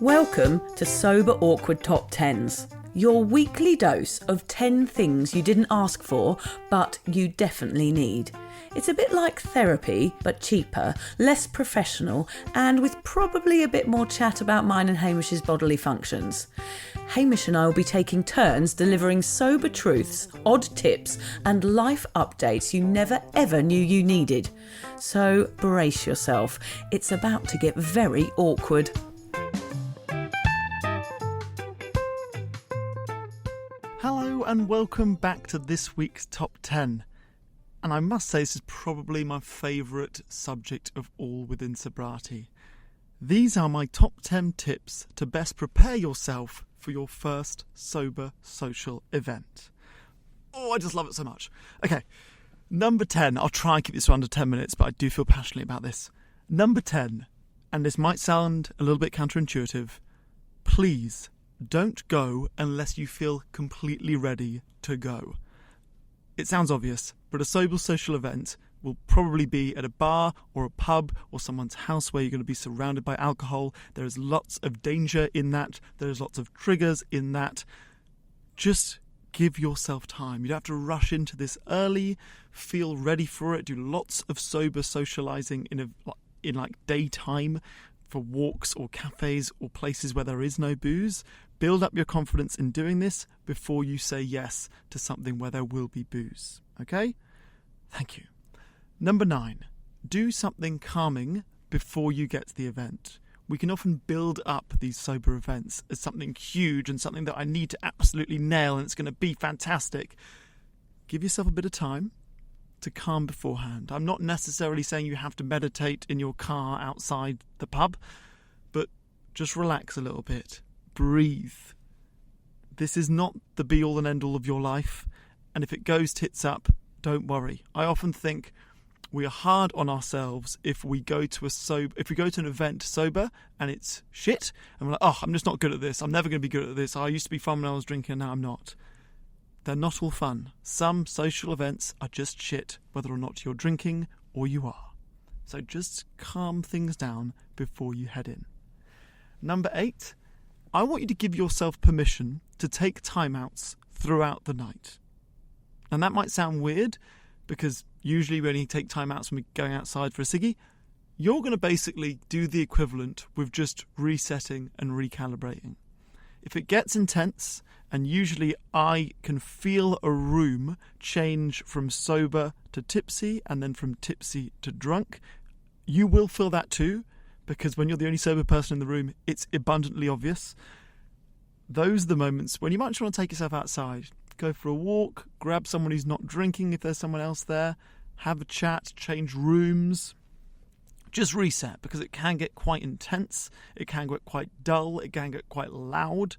Welcome to Sober Awkward Top 10s, your weekly dose of 10 things you didn't ask for, but you definitely need. It's a bit like therapy, but cheaper, less professional, and with probably a bit more chat about mine and Hamish's bodily functions. Hamish and I will be taking turns delivering sober truths, odd tips, and life updates you never ever knew you needed. So brace yourself, it's about to get very awkward. Hello and welcome back to this week's Top 10. And I must say this is probably my favourite subject of all within sobriety. These are my top 10 tips to best prepare yourself for your first sober social event. Oh, I just love it so much. Okay, number 10. I'll try and keep this under 10 minutes, but I do feel passionately about this. Number 10, and this might sound a little bit counterintuitive, please don't go unless you feel completely ready to go. It sounds obvious, but a sober social event will probably be at a bar or a pub or someone's house where you're going to be surrounded by alcohol. There is lots of danger in that. There's lots of triggers in that. Just give yourself time. You don't have to rush into this early. Feel ready for it. Do lots of sober socialising in daytime for walks or cafes or places where there is no booze. Build up your confidence in doing this before you say yes to something where there will be booze. Okay? Thank you. Number 9. Do something calming before you get to the event. We can often build up these sober events as something huge and something that I need to absolutely nail and it's going to be fantastic. Give yourself a bit of time to calm beforehand. I'm not necessarily saying you have to meditate in your car outside the pub, but just relax a little bit. Breathe. This is not the be-all and end-all of your life, and if it goes tits up, don't worry. I often think we are hard on ourselves if we go to an event sober and it's shit, and we're like, oh, I'm just not good at this. I'm never going to be good at this. I used to be fun when I was drinking, now I'm not. They're not all fun. Some social events are just shit, whether or not you're drinking or you are. So just calm things down before you head in. Number 8. I want you to give yourself permission to take timeouts throughout the night. And that might sound weird because usually when you take timeouts when we're going outside for a ciggy, you're going to basically do the equivalent with just resetting and recalibrating. If it gets intense, and usually I can feel a room change from sober to tipsy and then from tipsy to drunk, you will feel that too. Because when you're the only sober person in the room, it's abundantly obvious. Those are the moments when you might just want to take yourself outside. Go for a walk, grab someone who's not drinking if there's someone else there, have a chat, change rooms. Just reset, because it can get quite intense, it can get quite dull, it can get quite loud,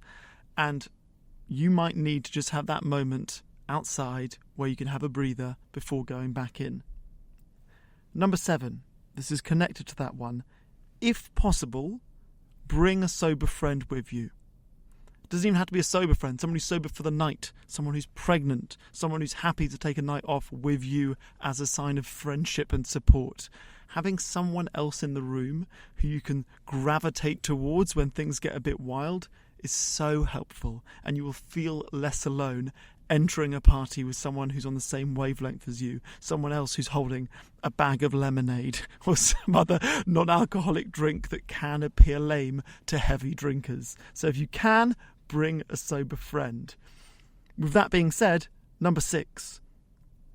and you might need to just have that moment outside where you can have a breather before going back in. Number 7, this is connected to that one. If possible, bring a sober friend with you. It doesn't even have to be a sober friend, someone who's sober for the night, someone who's pregnant, someone who's happy to take a night off with you as a sign of friendship and support. Having someone else in the room who you can gravitate towards when things get a bit wild is so helpful, and you will feel less alone entering a party with someone who's on the same wavelength as you, someone else who's holding a bag of lemonade or some other non-alcoholic drink that can appear lame to heavy drinkers. So if you can, bring a sober friend. With that being said, number 6,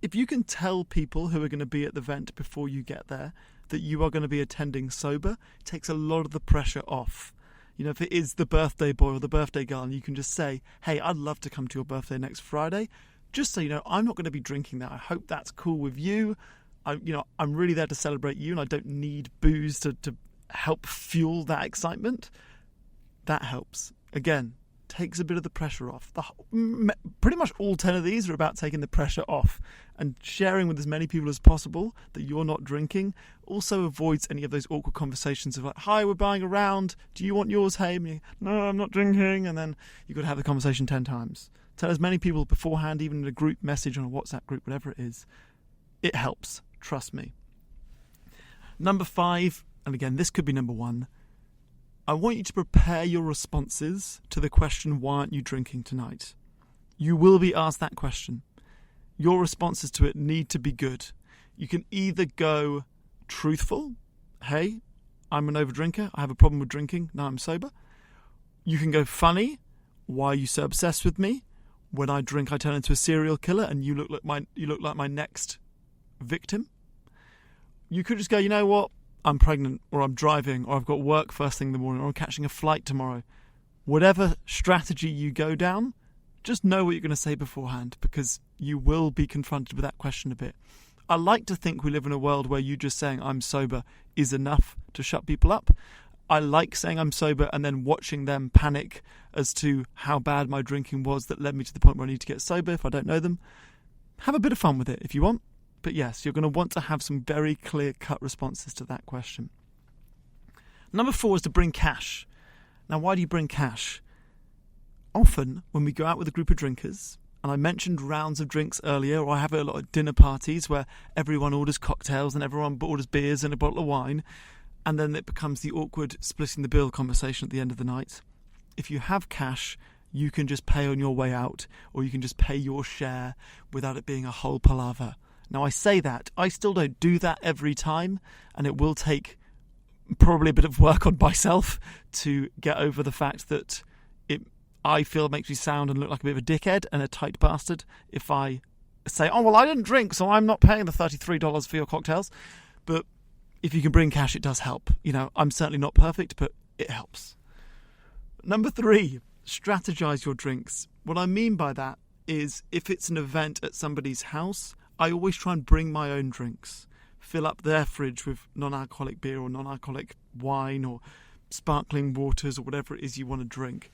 if you can tell people who are going to be at the event before you get there that you are going to be attending sober, it takes a lot of the pressure off. You know, if it is the birthday boy or the birthday girl, and you can just say, hey, I'd love to come to your birthday next Friday. Just so you know, I'm not going to be drinking that. I hope that's cool with you. I'm really there to celebrate you, and I don't need booze to help fuel that excitement. That helps. Again, takes a bit of the pressure off. Pretty much all 10 of these are about taking the pressure off, and sharing with as many people as possible that you're not drinking also avoids any of those awkward conversations of like, hi, we're buying a round, do you want yours, hey? And no, I'm not drinking, and then you've got to have the conversation 10 times. Tell as many people beforehand, even in a group message on a WhatsApp group, whatever it is. It helps, trust me. Number 5, and again, this could be number 1, I want you to prepare your responses to the question, why aren't you drinking tonight? You will be asked that question. Your responses to it need to be good. You can either go truthful, hey, I'm an overdrinker, I have a problem with drinking, now I'm sober. You can go funny, why are you so obsessed with me? When I drink, I turn into a serial killer and you look like my next victim. You could just go, you know what, I'm pregnant, or I'm driving, or I've got work first thing in the morning, or I'm catching a flight tomorrow. Whatever strategy you go down, just know what you're going to say beforehand, because you will be confronted with that question a bit. I like to think we live in a world where you just saying I'm sober is enough to shut people up. I like saying I'm sober and then watching them panic as to how bad my drinking was that led me to the point where I need to get sober if I don't know them. Have a bit of fun with it if you want. But yes, you're going to want to have some very clear-cut responses to that question. Number 4 is to bring cash. Now, why do you bring cash? Often, when we go out with a group of drinkers, and I mentioned rounds of drinks earlier, or I have a lot of dinner parties where everyone orders cocktails and everyone orders beers and a bottle of wine, and then it becomes the awkward splitting the bill conversation at the end of the night. If you have cash, you can just pay on your way out, or you can just pay your share without it being a whole palaver. Now, I say that, I still don't do that every time, and it will take probably a bit of work on myself to get over the fact that I feel it makes me sound and look like a bit of a dickhead and a tight bastard if I say, oh, well, I didn't drink, so I'm not paying the $33 for your cocktails. But if you can bring cash, it does help. You know, I'm certainly not perfect, but it helps. Number 3, strategize your drinks. What I mean by that is if it's an event at somebody's house, I always try and bring my own drinks. Fill up their fridge with non-alcoholic beer or non-alcoholic wine or sparkling waters or whatever it is you want to drink.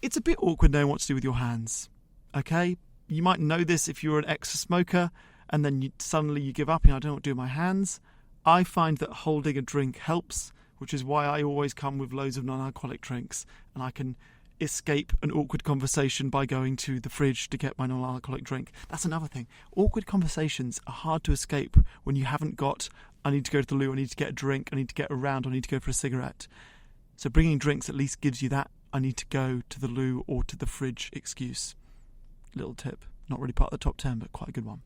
It's a bit awkward knowing what to do with your hands, okay? You might know this if you're an ex-smoker and then suddenly you give up and I don't know what to do with my hands. I find that holding a drink helps, which is why I always come with loads of non-alcoholic drinks, and I can escape an awkward conversation by going to the fridge to get my non-alcoholic drink. That's another thing. Awkward conversations are hard to escape when you haven't got, I need to go to the loo, I need to get a drink, I need to get around, I need to go for a cigarette. So bringing drinks at least gives you that I need to go to the loo or to the fridge excuse. Little tip. Not really part of the top 10, but quite a good one.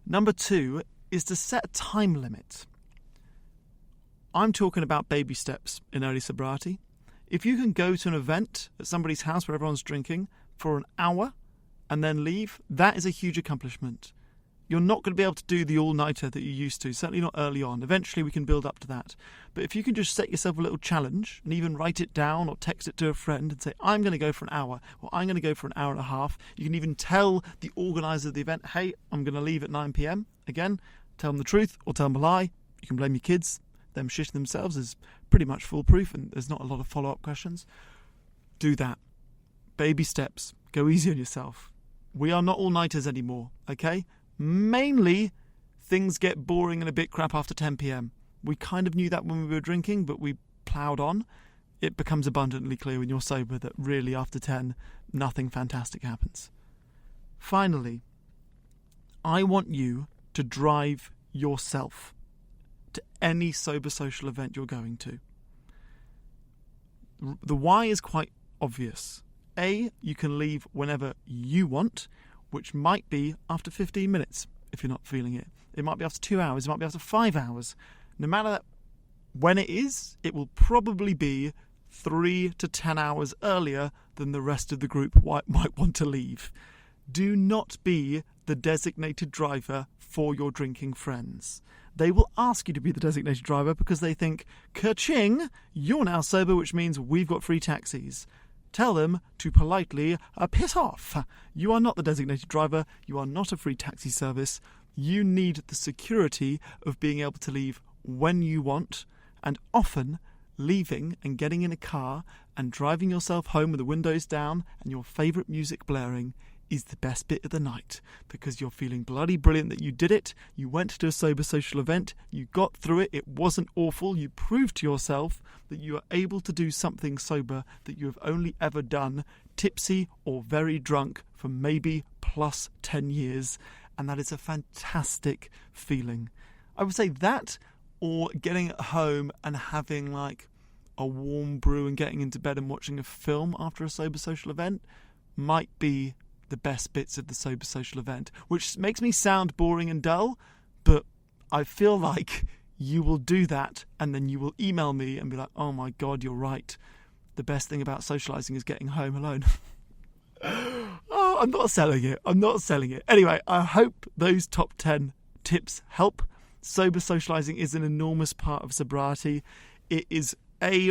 Number 2 is to set a time limit. I'm talking about baby steps in early sobriety. If you can go to an event at somebody's house where everyone's drinking for an hour and then leave, that is a huge accomplishment. You're not going to be able to do the all-nighter that you used to, certainly not early on. Eventually we can build up to that. But if you can just set yourself a little challenge and even write it down or text it to a friend and say, I'm going to go for an hour, or I'm going to go for an hour and a half. You can even tell the organiser of the event, hey, I'm going to leave at 9 p.m. Again, tell them the truth or tell them a lie. You can blame your kids. Them shitting themselves is pretty much foolproof and there's not a lot of follow-up questions. Do that. Baby steps. Go easy on yourself. We are not all-nighters anymore, okay? Mainly, things get boring and a bit crap after 10 p.m. We kind of knew that when we were drinking, but we ploughed on. It becomes abundantly clear when you're sober that really after 10, nothing fantastic happens. Finally, I want you to drive yourself to any sober social event you're going to. The why is quite obvious. A, you can leave whenever you want, which might be after 15 minutes if you're not feeling it. It might be after 2 hours, it might be after 5 hours. No matter when it is, it will probably be 3 to 10 hours earlier than the rest of the group might want to leave. Do not be the designated driver for your drinking friends. They will ask you to be the designated driver because they think, ka-ching, you're now sober, which means we've got free taxis. Tell them to politely piss off. You are not the designated driver. You are not a free taxi service. You need the security of being able to leave when you want, and often leaving and getting in a car and driving yourself home with the windows down and your favourite music blaring is the best bit of the night because you're feeling bloody brilliant that you did it. You went to a sober social event. You got through it. It wasn't awful. You proved to yourself that you are able to do something sober that you have only ever done tipsy or very drunk for maybe plus 10 years. And that is a fantastic feeling. I would say that, or getting at home and having like a warm brew and getting into bed and watching a film after a sober social event might be the best bits of the sober social event, which makes me sound boring and dull, but I feel like you will do that and then you will email me and be like, oh my God, you're right. The best thing about socialising is getting home alone. Oh, I'm not selling it. Anyway, I hope those top 10 tips help. Sober socialising is an enormous part of sobriety. It is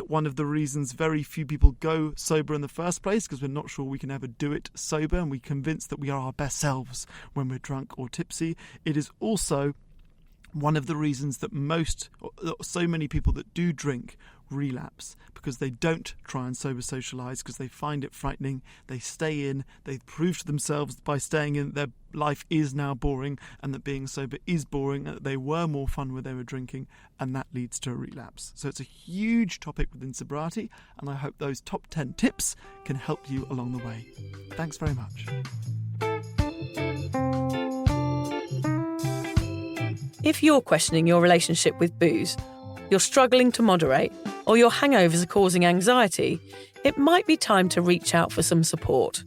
one of the reasons very few people go sober in the first place, because we're not sure we can ever do it sober, and we're convinced that we are our best selves when we're drunk or tipsy. It is also one of the reasons that so many people that do drink relapse, because they don't try and sober socialise, because they find it frightening. They stay in, they prove to themselves by staying in their life is now boring, and that being sober is boring, and that they were more fun when they were drinking, and that leads to a relapse. So it's a huge topic within sobriety, and I hope those top 10 tips can help you along the way. Thanks very much. If you're questioning your relationship with booze, you're struggling to moderate, or your hangovers are causing anxiety, it might be time to reach out for some support.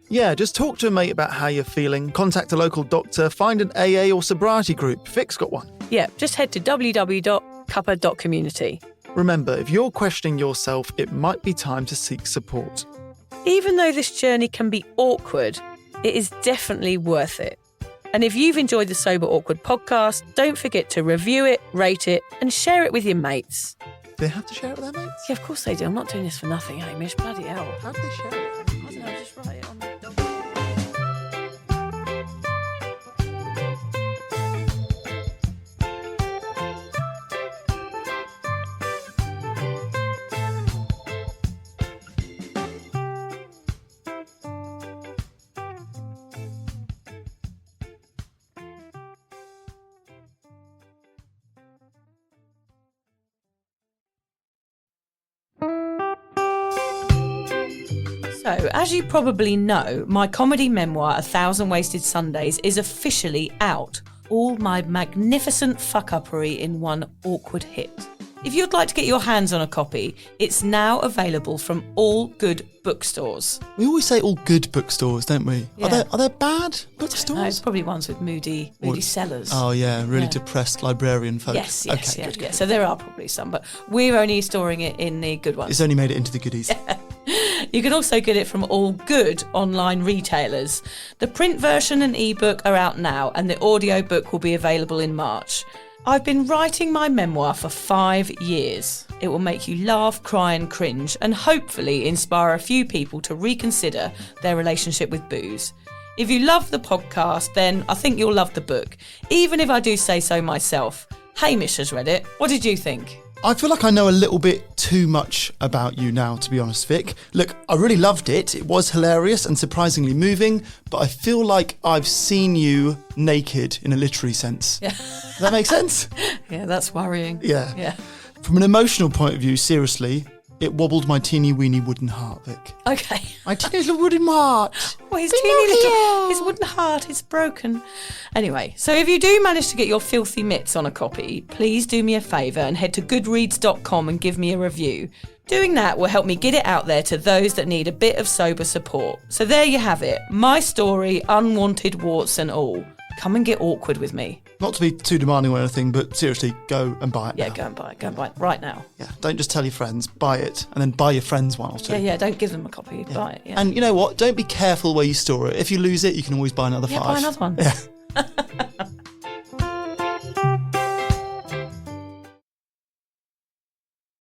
Yeah, just talk to a mate about how you're feeling, contact a local doctor, find an AA or sobriety group. Vic's got one. Yeah, just head to www.cuppa.community. Remember, if you're questioning yourself, it might be time to seek support. Even though this journey can be awkward, it is definitely worth it. And if you've enjoyed the Sober Awkward podcast, don't forget to review it, rate it, and share it with your mates. Do they have to share it with their mates? Yeah, of course they do. I'm not doing this for nothing, Hamish. Bloody hell. How do they share it? I don't know, just write it on the document. So, as you probably know, my comedy memoir, 1,000 Wasted Sundays, is officially out. All my magnificent fuck-uppery in one awkward hit. If you'd like to get your hands on a copy, it's now available from all good bookstores. We always say all good bookstores, don't we? Yeah. Are there bad bookstores? No, it's probably ones with moody sellers. Oh, yeah, really depressed librarian folk. Yes, okay, yeah. Good. So there are probably some, but we're only storing it in the good ones. It's only made it into the goodies. You can also get it from all good online retailers. The print version and ebook are out now, and the audiobook will be available in March. I've been writing my memoir for 5 years. It will make you laugh, cry and cringe, and hopefully inspire a few people to reconsider their relationship with booze. If you love the podcast, then I think you'll love the book, even if I do say so myself. Hamish has read it. What did you think? I feel like I know a little bit too much about you now, to be honest, Vic. Look, I really loved it. It was hilarious and surprisingly moving, but I feel like I've seen you naked in a literary sense. Yeah. Does that make sense? Yeah, that's worrying. Yeah. From an emotional point of view, seriously, it wobbled my teeny weeny wooden heart, Vic. Okay. My teeny little wooden heart. Well, his wooden heart is broken. Anyway, so if you do manage to get your filthy mitts on a copy, please do me a favour and head to goodreads.com and give me a review. Doing that will help me get it out there to those that need a bit of sober support. So there you have it. My story, unwanted warts and all. Come and get awkward with me. Not to be too demanding or anything, but seriously, go and buy it now. Yeah, go and buy it. Go and buy it right now. Yeah, don't just tell your friends, buy it, and then buy your friends one or two. Yeah, don't give them a copy, buy it, yeah. And you know what? Don't be careful where you store it. If you lose it, you can always buy another 5. Yeah, buy another one. Yeah.